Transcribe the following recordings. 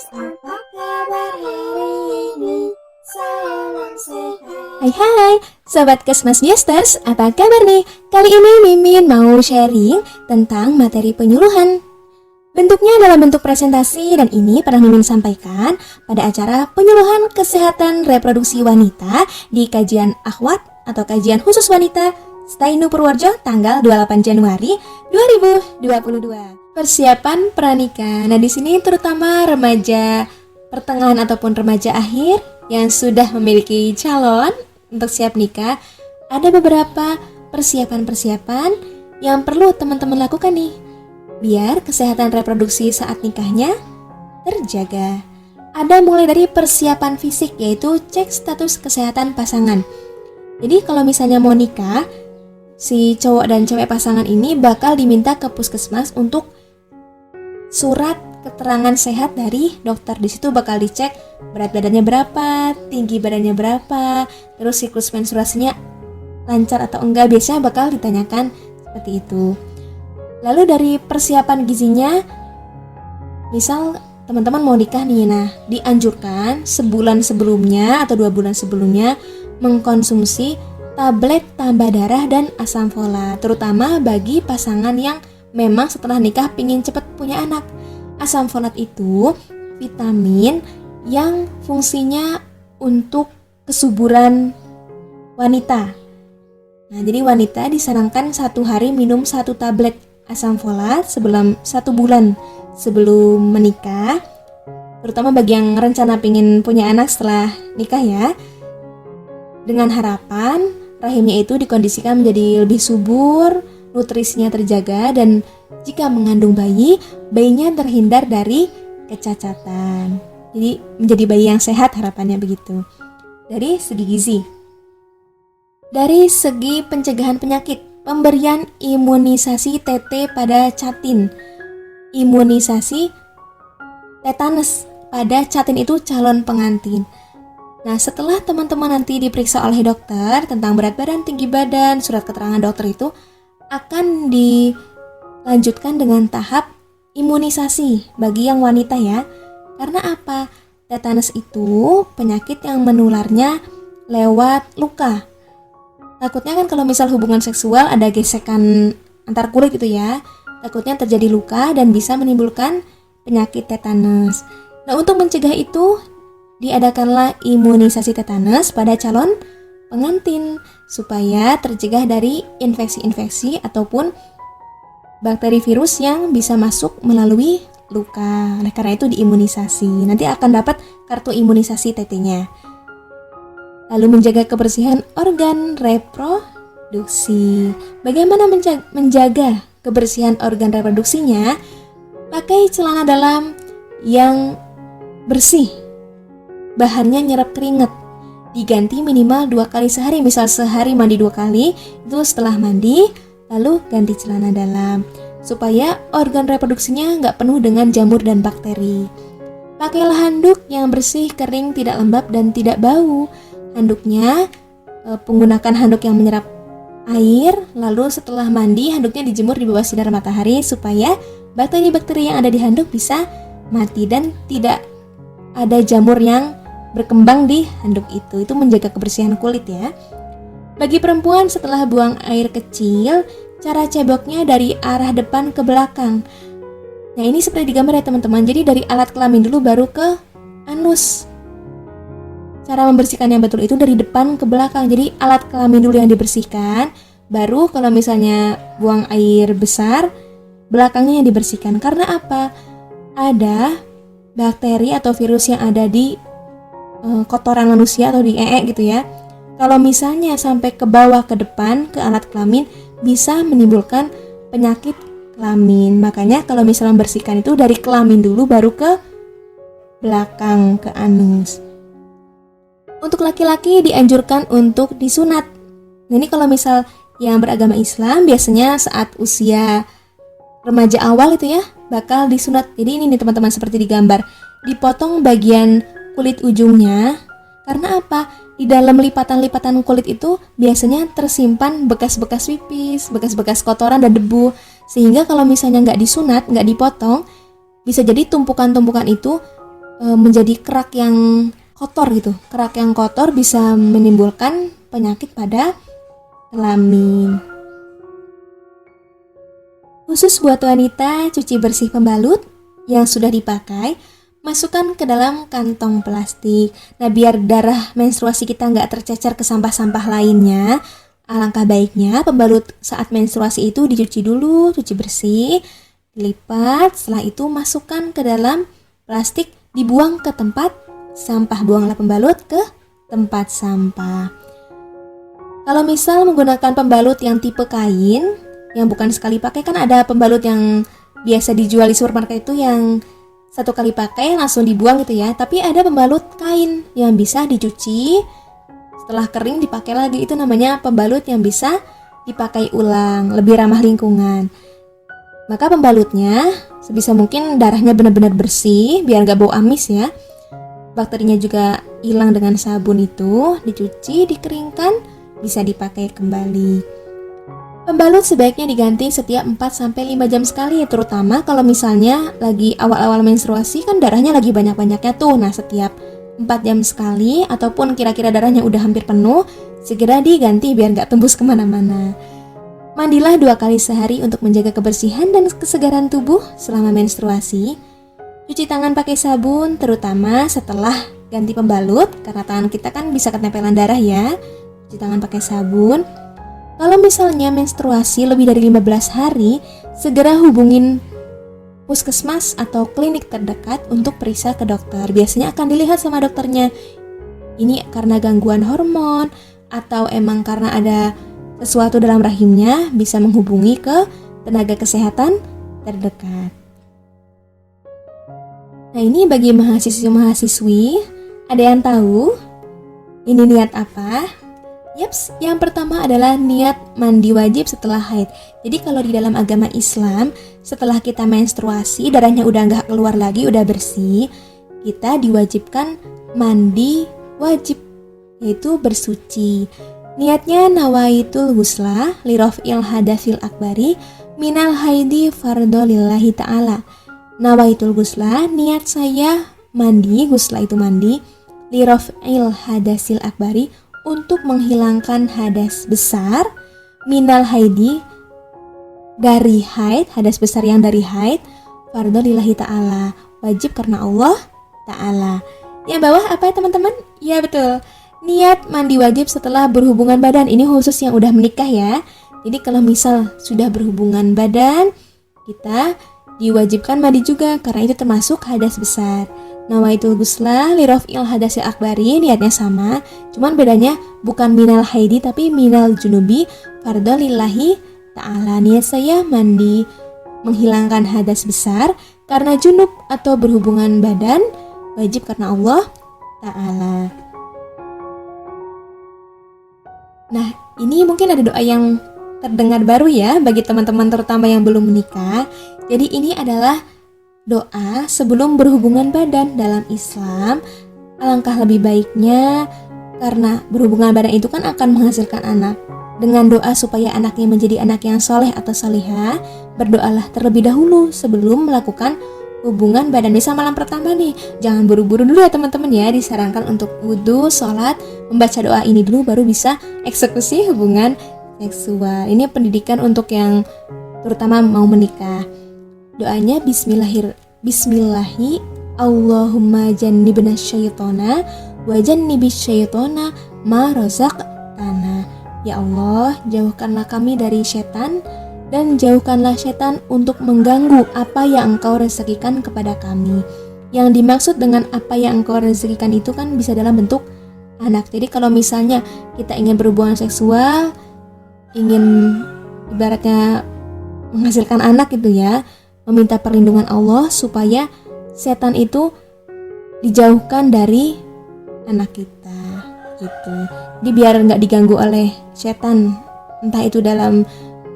apa kabar hari ini? Salam sehat. Hai, Sobat Kesmas Biasters, apa kabar nih? Kali ini Mimin mau sharing tentang materi penyuluhan. Bentuknya dalam bentuk presentasi dan ini pernah Mimin sampaikan pada acara penyuluhan kesehatan reproduksi wanita di kajian akhwat atau kajian khusus wanita Stainu Purworejo tanggal 28 Januari 2022. Persiapan pranikah. Nah, di sini terutama remaja pertengahan ataupun remaja akhir yang sudah memiliki calon untuk siap nikah, ada beberapa persiapan-persiapan yang perlu teman-teman lakukan nih biar kesehatan reproduksi saat nikahnya terjaga. Ada mulai dari persiapan fisik, yaitu cek status kesehatan pasangan. Jadi kalau misalnya mau nikah, si cowok dan cewek pasangan ini bakal diminta ke puskesmas untuk surat keterangan sehat dari dokter. Di situ bakal dicek berat badannya berapa, tinggi badannya berapa, terus siklus menstruasinya lancar atau enggak, biasanya bakal ditanyakan seperti itu. Lalu dari persiapan gizinya, misal teman-teman mau nikah nih, nah dianjurkan sebulan sebelumnya atau 2 bulan sebelumnya mengkonsumsi tablet tambah darah dan asam folat, terutama bagi pasangan yang memang setelah nikah pingin cepat punya anak. Asam folat itu vitamin yang fungsinya untuk kesuburan wanita. Nah, jadi wanita disarankan 1 hari minum 1 tablet asam folat sebelum 1 bulan sebelum menikah, terutama bagi yang rencana pingin punya anak setelah nikah ya, dengan harapan rahimnya itu dikondisikan menjadi lebih subur, nutrisinya terjaga, dan jika mengandung bayi, bayinya terhindar dari kecacatan. Jadi menjadi bayi yang sehat, harapannya begitu. Dari segi gizi. Dari segi pencegahan penyakit, pemberian imunisasi TT pada catin. Imunisasi tetanus pada catin itu calon pengantin. Nah, setelah teman-teman nanti diperiksa oleh dokter tentang berat badan, tinggi badan, surat keterangan dokter itu akan dilanjutkan dengan tahap imunisasi bagi yang wanita ya. Karena apa? Tetanus itu penyakit yang menularnya lewat luka. Takutnya kan kalau misal hubungan seksual ada gesekan antar kulit gitu ya, takutnya terjadi luka dan bisa menimbulkan penyakit tetanus. Nah, untuk mencegah itu diadakanlah imunisasi tetanus pada calon pengantin supaya tercegah dari infeksi-infeksi ataupun bakteri virus yang bisa masuk melalui luka. Oleh karena itu diimunisasi. Nanti akan dapat kartu imunisasi TT-nya. Lalu menjaga kebersihan organ reproduksi. Bagaimana menjaga kebersihan organ reproduksinya? Pakai celana dalam yang bersih. Bahannya nyerap keringat, diganti minimal 2 kali sehari. Misal sehari mandi 2 kali, itu setelah mandi lalu ganti celana dalam supaya organ reproduksinya nggak penuh dengan jamur dan bakteri. Pakailah handuk yang bersih, kering, tidak lembab dan tidak bau. Handuknya menggunakan handuk yang menyerap air, lalu setelah mandi handuknya dijemur di bawah sinar matahari supaya bakteri-bakteri yang ada di handuk bisa mati dan tidak ada jamur yang berkembang di handuk itu. Itu menjaga kebersihan kulit ya. Bagi perempuan, setelah buang air kecil, cara ceboknya dari arah depan ke belakang. Nah, ini seperti digambar ya teman-teman. Jadi dari alat kelamin dulu baru ke anus. Cara membersihkan yang betul itu dari depan ke belakang. Jadi alat kelamin dulu yang dibersihkan, baru kalau misalnya buang air besar, belakangnya yang dibersihkan. Karena apa? Ada bakteri atau virus yang ada di kotoran manusia atau di gitu ya. Kalau misalnya sampai ke bawah ke depan ke alat kelamin bisa menimbulkan penyakit kelamin. Makanya kalau misalnya membersihkan itu dari kelamin dulu baru ke belakang ke anus. Untuk laki-laki dianjurkan untuk disunat. Nah, ini kalau misal yang beragama Islam biasanya saat usia remaja awal itu ya bakal disunat. Jadi ini nih teman-teman seperti digambar. Dipotong bagian kulit ujungnya. Karena apa? Di dalam lipatan-lipatan kulit itu biasanya tersimpan bekas-bekas pipis, bekas-bekas kotoran dan debu. Sehingga kalau misalnya nggak disunat, nggak dipotong, bisa jadi tumpukan-tumpukan itu menjadi kerak yang kotor gitu. Kerak yang kotor bisa menimbulkan penyakit pada kelamin. Khusus buat wanita, cuci bersih pembalut yang sudah dipakai, masukkan ke dalam kantong plastik. Nah, biar darah menstruasi kita nggak tercecer ke sampah-sampah lainnya, alangkah baiknya pembalut saat menstruasi itu dicuci dulu, cuci bersih, dilipat, setelah itu masukkan ke dalam plastik, dibuang ke tempat sampah. Buanglah pembalut ke tempat sampah. Kalau misal menggunakan pembalut yang tipe kain, yang bukan sekali pakai, kan ada pembalut yang biasa dijual di supermarket itu yang satu kali pakai langsung dibuang gitu ya. Tapi ada pembalut kain yang bisa dicuci, setelah kering dipakai lagi. Itu namanya pembalut yang bisa dipakai ulang, lebih ramah lingkungan. Maka pembalutnya sebisa mungkin darahnya benar-benar bersih biar gak bau amis ya. Bakterinya juga hilang dengan sabun itu, dicuci, dikeringkan, bisa dipakai kembali. Pembalut sebaiknya diganti setiap 4-5 jam sekali, terutama kalau misalnya lagi awal-awal menstruasi kan darahnya lagi banyak-banyaknya tuh. Nah, setiap 4 jam sekali ataupun kira-kira darahnya udah hampir penuh, segera diganti biar gak tembus kemana-mana. Mandilah 2 kali sehari untuk menjaga kebersihan dan kesegaran tubuh selama menstruasi. Cuci tangan pakai sabun, terutama setelah ganti pembalut, karena tangan kita kan bisa ketempelan darah ya. Cuci tangan pakai sabun. Kalau misalnya menstruasi lebih dari 15 hari, segera hubungin puskesmas atau klinik terdekat untuk periksa ke dokter. Biasanya akan dilihat sama dokternya, ini karena gangguan hormon atau emang karena ada sesuatu dalam rahimnya, bisa menghubungi ke tenaga kesehatan terdekat. Nah, ini bagi mahasiswa-mahasiswi, ada yang tahu ini niat apa? Yaps, yang pertama adalah niat mandi wajib setelah haid. Jadi kalau di dalam agama Islam, setelah kita menstruasi, darahnya udah nggak keluar lagi, udah bersih, kita diwajibkan mandi wajib, yaitu bersuci. Niatnya nawaitul ghusla liraf'il hadafil akbari minal haidi fardhu lillahi ta'ala. Nawaitul ghusla, niat saya mandi, ghusla itu mandi, liraf'il hadasil akbari, untuk menghilangkan hadas besar, minal haidi, dari haid, hadas besar yang dari haid, fardhu lillahi ta'ala, wajib karena Allah ta'ala. Yang bawah apa ya teman-teman? Ya betul, niat mandi wajib setelah berhubungan badan. Ini khusus yang udah menikah ya. Jadi kalau misal sudah berhubungan badan, kita diwajibkan mandi juga karena itu termasuk hadas besar. Nawaitul ghusla liraf'il hadasil akbari, niatnya sama, cuman bedanya bukan minal haidi tapi minal junubi, fardhu lillahi ta'ala. Niat saya mandi menghilangkan hadas besar karena junub atau berhubungan badan, wajib karena Allah ta'ala. Nah, ini mungkin ada doa yang terdengar baru ya bagi teman-teman terutama yang belum menikah. Jadi ini adalah doa sebelum berhubungan badan dalam Islam. Alangkah lebih baiknya, karena berhubungan badan itu kan akan menghasilkan anak. Dengan doa supaya anaknya menjadi anak yang soleh atau solihah, berdoalah terlebih dahulu sebelum melakukan hubungan badan. Misal malam pertama nih, jangan buru-buru dulu ya teman-teman ya. Disarankan untuk wudhu, sholat, membaca doa ini dulu baru bisa eksekusi hubungan seksual. Ini pendidikan untuk yang terutama mau menikah. Doanya Bismillahi Allahumma jannibna syaitona wa jannibis syaitona ma razaqtana. Ya Allah, jauhkanlah kami dari setan dan jauhkanlah setan untuk mengganggu apa yang Engkau rezekikan kepada kami. Yang dimaksud dengan apa yang Engkau rezekikan itu kan bisa dalam bentuk anak. Jadi kalau misalnya kita ingin berhubungan seksual, ingin ibaratnya menghasilkan anak gitu ya, meminta perlindungan Allah supaya setan itu dijauhkan dari anak kita gitu. Jadi biar nggak diganggu oleh setan, entah itu dalam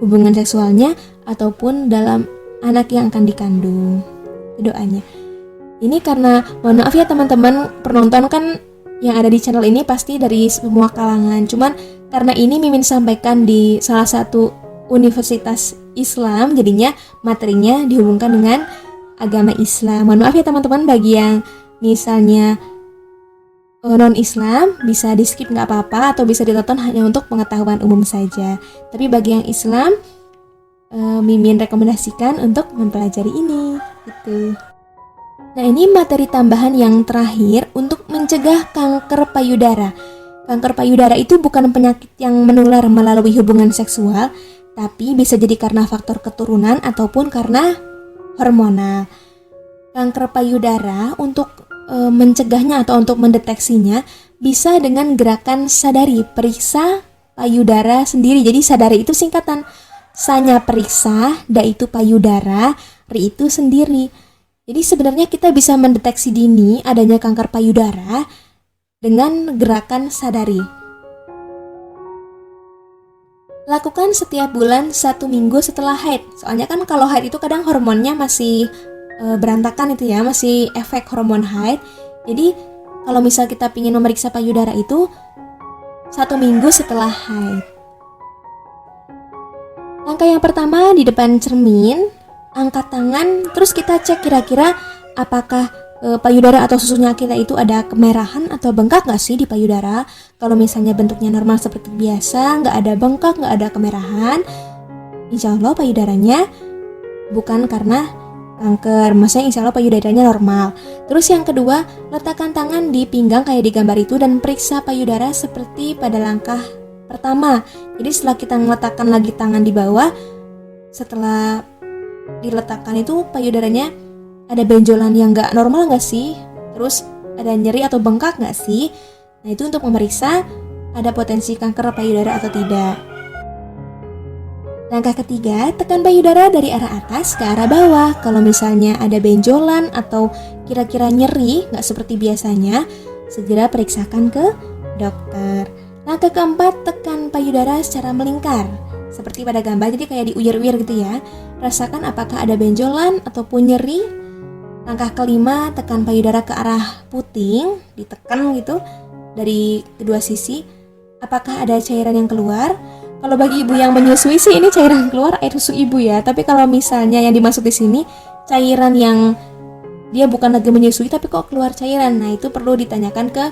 hubungan seksualnya ataupun dalam anak yang akan dikandung. Doanya ini karena mohon maaf ya teman-teman, penonton kan yang ada di channel ini pasti dari semua kalangan. Cuman karena ini Mimin sampaikan di salah satu universitas Islam, jadinya materinya dihubungkan dengan agama Islam. Mohon maaf ya teman-teman bagi yang misalnya non-Islam bisa di skip nggak apa-apa, atau bisa ditonton hanya untuk pengetahuan umum saja. Tapi bagi yang Islam, Mimin rekomendasikan untuk mempelajari ini gitu. Nah, ini materi tambahan yang terakhir untuk mencegah kanker payudara. Kanker payudara itu bukan penyakit yang menular melalui hubungan seksual, tapi bisa jadi karena faktor keturunan ataupun karena hormonal. Kanker payudara untuk mencegahnya atau untuk mendeteksinya bisa dengan gerakan sadari, periksa payudara sendiri. Jadi sadari itu singkatan, sanya periksa, da itu payudara, ri itu sendiri. Jadi sebenarnya kita bisa mendeteksi dini adanya kanker payudara dengan gerakan sadari. Lakukan setiap bulan 1 minggu setelah haid. Soalnya kan kalau haid itu kadang hormonnya masih berantakan itu ya, masih efek hormon haid. Jadi kalau misal kita ingin memeriksa payudara itu 1 minggu setelah haid. Langkah yang pertama, di depan cermin, angkat tangan, terus kita cek kira-kira apakah payudara atau susunya kita itu ada kemerahan atau bengkak nggak sih di payudara. Kalau misalnya bentuknya normal seperti biasa, nggak ada bengkak, nggak ada kemerahan, insya Allah payudaranya bukan karena kanker, maksudnya insya Allah payudaranya normal. Terus yang kedua, letakkan tangan di pinggang kayak di gambar itu dan periksa payudara seperti pada langkah pertama. Jadi setelah kita meletakkan lagi tangan di bawah, setelah diletakkan itu payudaranya ada benjolan yang nggak normal nggak sih? Terus ada nyeri atau bengkak nggak sih? Nah, itu untuk memeriksa ada potensi kanker payudara atau tidak. Langkah ketiga, tekan payudara dari arah atas ke arah bawah. Kalau misalnya ada benjolan atau kira-kira nyeri nggak seperti biasanya, segera periksakan ke dokter. Langkah keempat, tekan payudara secara melingkar seperti pada gambar, jadi kayak diuyur-uyur gitu ya. Rasakan apakah ada benjolan ataupun nyeri. Langkah kelima, tekan payudara ke arah puting, ditekan gitu dari kedua sisi. Apakah ada cairan yang keluar? Kalau bagi ibu yang menyusui sih ini cairan keluar air susu ibu ya. Tapi kalau misalnya yang dimaksud di sini cairan yang dia bukan lagi menyusui tapi kok keluar cairan, nah itu perlu ditanyakan ke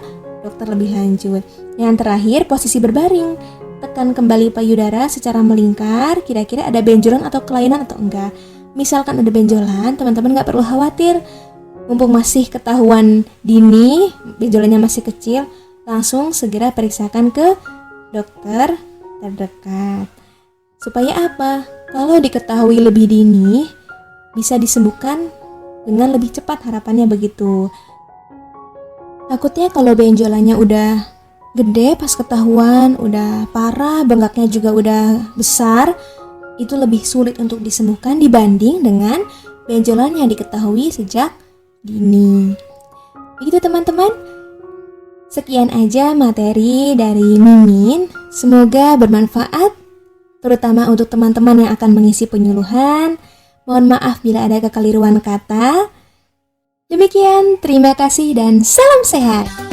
dokter lebih lanjut. Yang terakhir, posisi berbaring. Tekan kembali payudara secara melingkar, kira-kira ada benjolan atau kelainan atau enggak. Misalkan ada benjolan, teman-teman gak perlu khawatir. Mumpung masih ketahuan dini, benjolannya masih kecil, langsung segera periksakan ke dokter terdekat. Supaya apa? Kalau diketahui lebih dini, bisa disembuhkan dengan lebih cepat, harapannya begitu. Takutnya kalau benjolannya udah gede pas ketahuan, udah parah, bengkaknya juga udah besar, itu lebih sulit untuk disembuhkan dibanding dengan benjolan yang diketahui sejak dini. Begitu teman-teman. Sekian aja materi dari Mimin. Semoga bermanfaat, terutama untuk teman-teman yang akan mengisi penyuluhan. Mohon maaf bila ada kekeliruan kata. Demikian, terima kasih dan salam sehat.